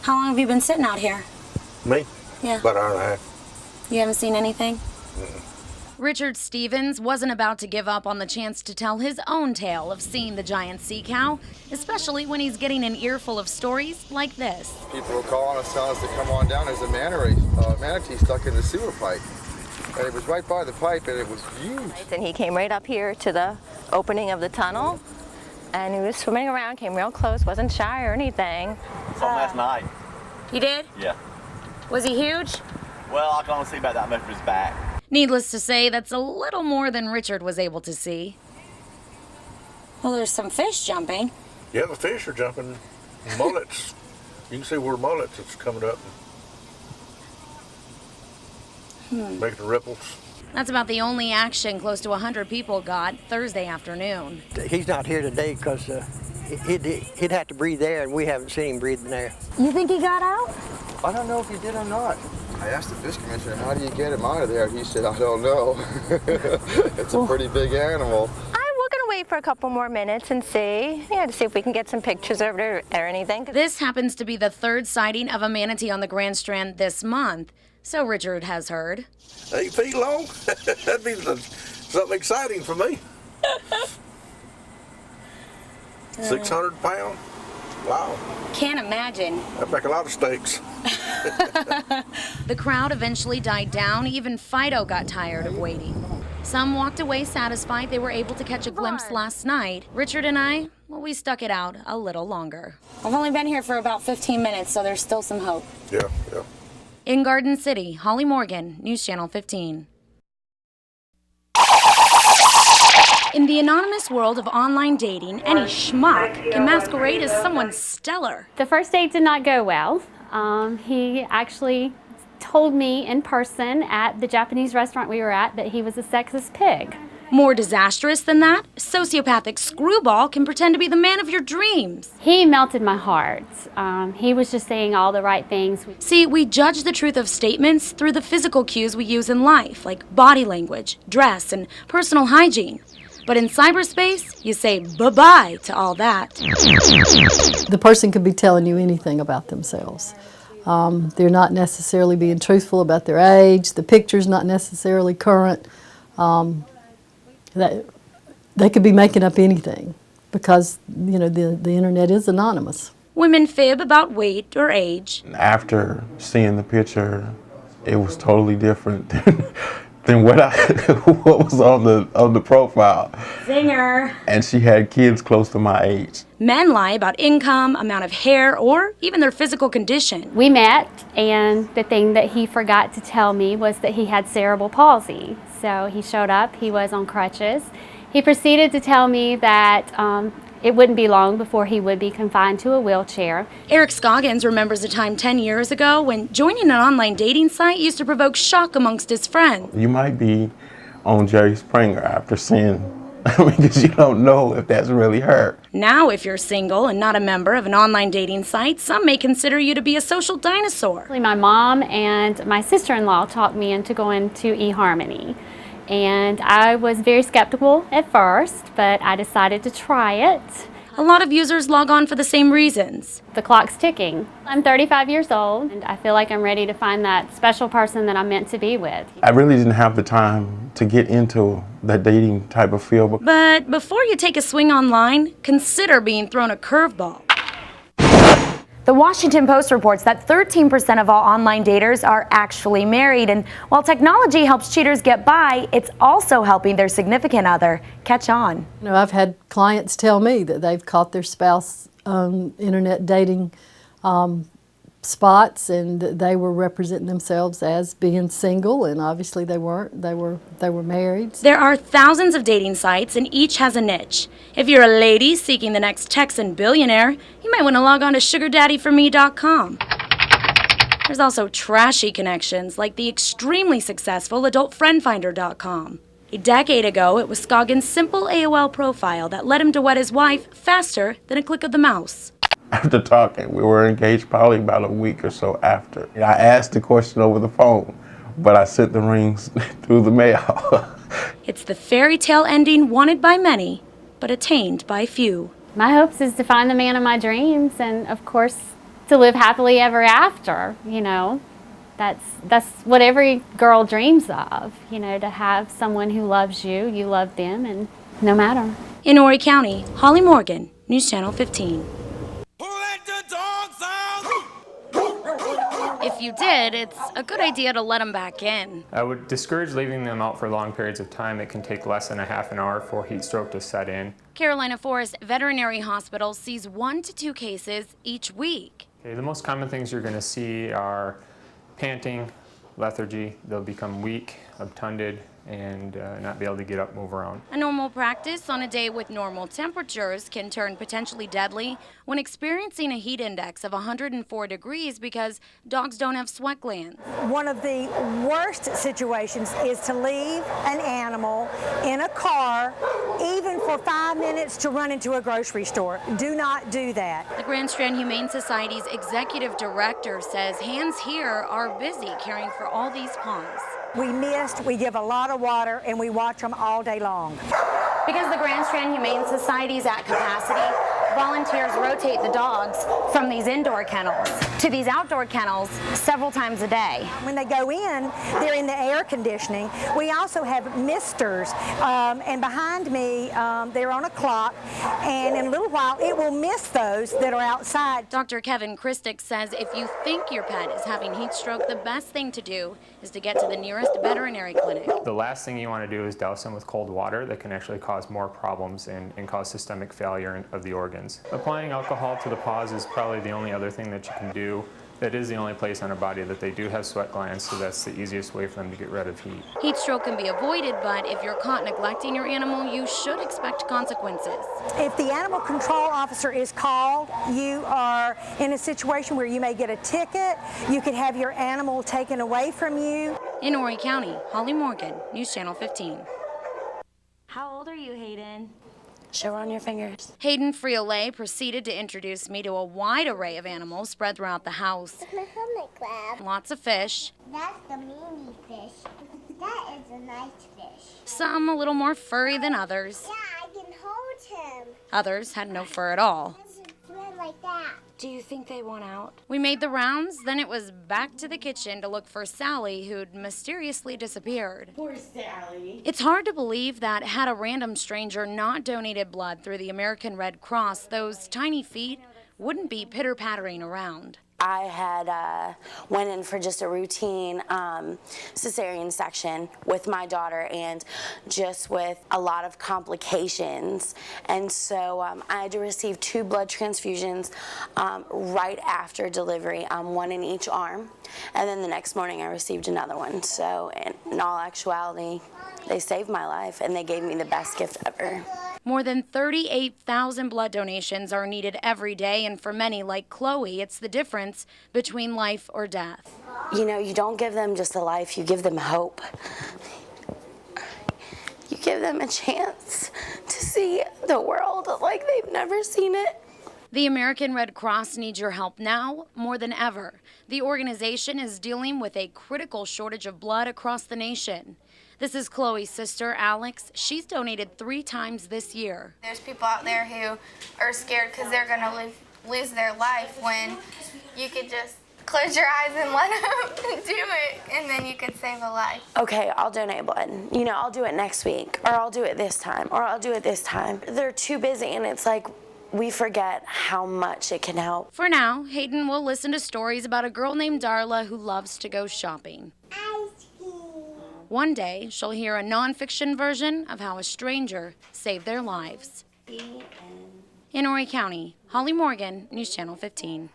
How long have you been sitting out here? Me? Yeah. About an hour and a half. You haven't seen anything? Richard Stevens wasn't about to give up on the chance to tell his own tale of seeing the giant sea cow, especially when he's getting an earful of stories like this. People were calling us, telling us to come on down. There's a manatee stuck in the sewer pipe. And it was right by the pipe, and it was huge. And he came right up here to the opening of the tunnel, and he was swimming around, came real close, wasn't shy or anything. Saw him last night. You did? Yeah. Was he huge? Well, I can only see about that much of his back. Needless to say, that's a little more than Richard was able to see. Well, there's some fish jumping. Yeah, the fish are jumping. Mullets. You can see where mullets is coming up. Making ripples. That's about the only action close to 100 people got Thursday afternoon. He's not here today because he'd have to breathe there, and we haven't seen him breathing there. You think he got out? I don't know if he did or not. I asked the fish commissioner, how do you get him out of there? He said, I don't know. It's a pretty big animal. We're going to wait for a couple more minutes and see, to see if we can get some pictures of it or anything. This happens to be the third sighting of a manatee on the Grand Strand this month, so Richard has heard. 8 feet long? That'd be something exciting for me. 600 pounds? Wow. Can't imagine. That'd make a lot of steaks. The crowd eventually died down. Even Fido got tired of waiting. Some walked away satisfied they were able to catch a glimpse last night. Richard and I, well, we stuck it out a little longer. I've only been here for about 15 minutes, so there's still some hope. Yeah. In Garden City, Holly Morgan, News Channel 15. In the anonymous world of online dating, any schmuck can masquerade as someone stellar. The first date did not go well. He actually told me in person at the Japanese restaurant we were at that he was a sexist pig. More disastrous than that, sociopathic screwball can pretend to be the man of your dreams. He melted my heart. He was just saying all the right things. See, we judge the truth of statements through the physical cues we use in life, like body language, dress, and personal hygiene. But in cyberspace, you say bye-bye to all that. The person could be telling you anything about themselves. They're not necessarily being truthful about their age. The picture's not necessarily current. They could be making up anything because, the internet is anonymous. Women fib about weight or age. After seeing the picture, it was totally different than what was on the profile. Zinger. And she had kids close to my age. Men lie about income, amount of hair, or even their physical condition. We met, and the thing that he forgot to tell me was that he had cerebral palsy. So he showed up, he was on crutches. He proceeded to tell me that it wouldn't be long before he would be confined to a wheelchair. Eric Scoggins remembers a time 10 years ago when joining an online dating site used to provoke shock amongst his friends. You might be on Jerry Springer after seeing, because you don't know if that's really her. Now, if you're single and not a member of an online dating site, some may consider you to be a social dinosaur. My mom and my sister-in-law talked me into going to eHarmony. And I was very skeptical at first, but I decided to try it. A lot of users log on for the same reasons. The clock's ticking. I'm 35 years old, and I feel like I'm ready to find that special person that I'm meant to be with. I really didn't have the time to get into that dating type of field. But before you take a swing online, consider being thrown a curveball. The Washington Post reports that 13% of all online daters are actually married, and while technology helps cheaters get by, it's also helping their significant other catch on. I've had clients tell me that they've caught their spouse on internet dating spots, and they were representing themselves as being single, and obviously they weren't. They were married. There are thousands of dating sites, and each has a niche. If you're a lady seeking the next Texan billionaire, you might want to log on to sugardaddyforme.com. There's also trashy connections like the extremely successful adultfriendfinder.com. A decade ago, it was Scoggins' simple AOL profile that led him to wed his wife faster than a click of the mouse. After talking, we were engaged probably about a week or so after. I asked the question over the phone, but I sent the rings through the mail. It's the fairy tale ending wanted by many, but attained by few. My hopes is to find the man of my dreams and, of course, to live happily ever after, you know. That's what every girl dreams of, you know, to have someone who loves you, you love them, and no matter. In Horry County, Holly Morgan, News Channel 15. If you did, it's a good idea to let them back in. I would discourage leaving them out for long periods of time. It can take less than a half an hour for heat stroke to set in. Carolina Forest Veterinary Hospital sees 1 to 2 cases each week. Okay, the most common things you're going to see are panting, lethargy. They'll become weak, obtunded, and not be able to get up, move around. A normal practice on a day with normal temperatures can turn potentially deadly when experiencing a heat index of 104 degrees because dogs don't have sweat glands. One of the worst situations is to leave an animal in a car, even for 5 minutes to run into a grocery store. Do not do that. The Grand Strand Humane Society's executive director says hands here are busy caring for all these paws. We give a lot of water, and we watch them all day long. Because the Grand Strand Humane Society is at capacity, volunteers rotate the dogs from these indoor kennels to these outdoor kennels several times a day. When they go in, they're in the air conditioning. We also have misters, and behind me, they're on a clock, and in a little while, it will mist those that are outside. Dr. Kevin Christic says if you think your pet is having heat stroke, the best thing to do is to get to the nearest veterinary clinic. The last thing you want to do is douse them with cold water. That can actually cause more problems and cause systemic failure of the organs. Applying alcohol to the paws is probably the only other thing that you can do. That is the only place on our body that they do have sweat glands, so that's the easiest way for them to get rid of heat. Heat stroke can be avoided, but if you're caught neglecting your animal, you should expect consequences. If the animal control officer is called, you are in a situation where you may get a ticket. You could have your animal taken away from you. In Horry County, Holly Morgan, News Channel 15. How old are you, Hayden? Show her on your fingers. Hayden Friolet proceeded to introduce me to a wide array of animals spread throughout the house. Lots of fish. That's the mini fish. That is a nice fish. Some a little more furry than others. Yeah, I can hold him. Others had no fur at all. Like that. Do you think they want out? We made the rounds, then it was back to the kitchen to look for Sally, who'd mysteriously disappeared. Poor Sally. It's hard to believe that had a random stranger not donated blood through the American Red Cross, those tiny feet wouldn't be pitter-pattering around. I had went in for just a routine cesarean section with my daughter, and just with a lot of complications. And so I had to receive 2 blood transfusions right after delivery, 1 in each arm. And then the next morning I received another one. So in all actuality, they saved my life, and they gave me the best gift ever. More than 38,000 blood donations are needed every day, and for many, like Chloe, it's the difference between life or death. You know, you don't give them just a life, you give them hope. You give them a chance to see the world like they've never seen it. The American Red Cross needs your help now more than ever. The organization is dealing with a critical shortage of blood across the nation. This is Chloe's sister, Alex. She's donated 3 times this year. There's people out there who are scared because they're going to lose their life, when you could just close your eyes and let them do it, and then you could save a life. Okay, I'll donate blood. You know, I'll do it next week, or I'll do it this time, or I'll do it this time. They're too busy, and it's like we forget how much it can help. For now, Hayden will listen to stories about a girl named Darla who loves to go shopping. One day, she'll hear a nonfiction version of how a stranger saved their lives. In Horry County, Holly Morgan, News Channel 15.